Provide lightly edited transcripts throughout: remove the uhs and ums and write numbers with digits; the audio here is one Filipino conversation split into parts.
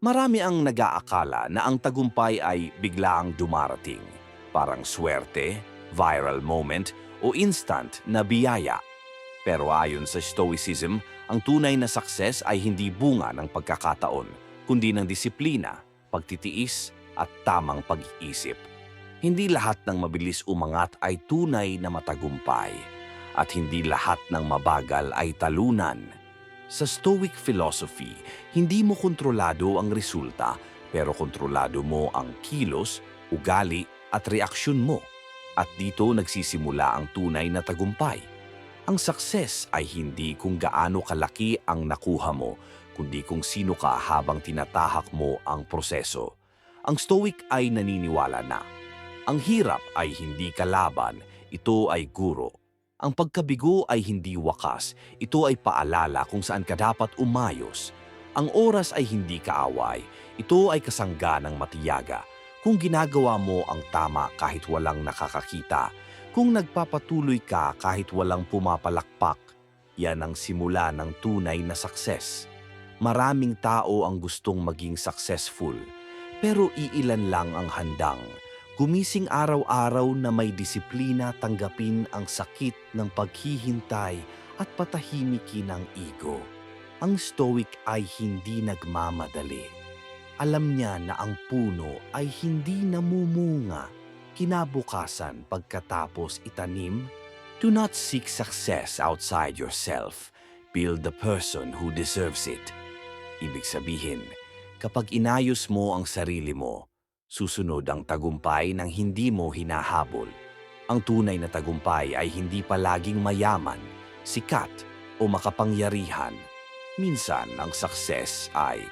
Marami ang nag-aakala na ang tagumpay ay biglaang dumarating, parang swerte, viral moment o instant na biyaya. Pero ayon sa Stoicism, ang tunay na success ay hindi bunga ng pagkakataon, kundi ng disiplina, pagtitiis at tamang pag-iisip. Hindi lahat ng mabilis umangat ay tunay na matagumpay, at hindi lahat ng mabagal ay talunan. Sa Stoic philosophy, hindi mo kontrolado ang resulta, pero kontrolado mo ang kilos, ugali at reaksyon mo. At dito nagsisimula ang tunay na tagumpay. Ang success ay hindi kung gaano kalaki ang nakuha mo, kundi kung sino ka habang tinatahak mo ang proseso. Ang Stoic ay naniniwala na ang hirap ay hindi kalaban, ito ay guro. Ang pagkabigo ay hindi wakas, ito ay paalala kung saan ka dapat umayos. Ang oras ay hindi kaaway, ito ay kasangga ng matiyaga. Kung ginagawa mo ang tama kahit walang nakakakita, kung nagpapatuloy ka kahit walang pumapalakpak, yan ang simula ng tunay na success. Maraming tao ang gustong maging successful, pero iilan lang ang handang gumising araw-araw na may disiplina tanggapin ang sakit ng paghihintay at patahimikin ang ego. Ang Stoic ay hindi nagmamadali. Alam niya na ang puno ay hindi namumunga kinabukasan pagkatapos itanim. Do not seek success outside yourself. Build the person who deserves it. Ibig sabihin, kapag inayos mo ang sarili mo, susunod ang tagumpay ng hindi mo hinahabol. Ang tunay na tagumpay ay hindi palaging mayaman, sikat o makapangyarihan. Minsan ang success ay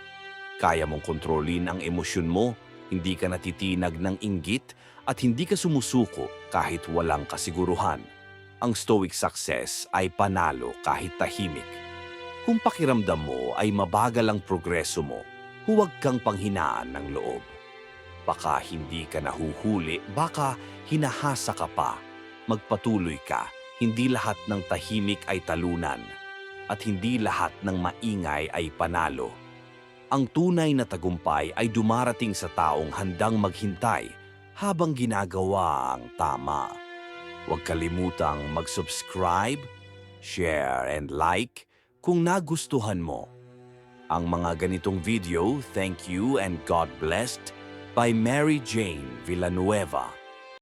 kaya mong kontrolin ang emosyon mo, hindi ka natitinag ng inggit at hindi ka sumusuko kahit walang kasiguruhan. Ang Stoic success ay panalo kahit tahimik. Kung pakiramdam mo ay mabagal ang progreso mo, huwag kang panghinaan ng loob. Baka hindi ka nahuhuli, baka hinahasa ka pa. Magpatuloy ka, hindi lahat ng tahimik ay talunan, at hindi lahat ng maingay ay panalo. Ang tunay na tagumpay ay dumarating sa taong handang maghintay habang ginagawa ang tama. Huwag kalimutang mag-subscribe, share, and like kung nagustuhan mo. Ang mga ganitong video, thank you and God blessed, by Mary Jane Villanueva.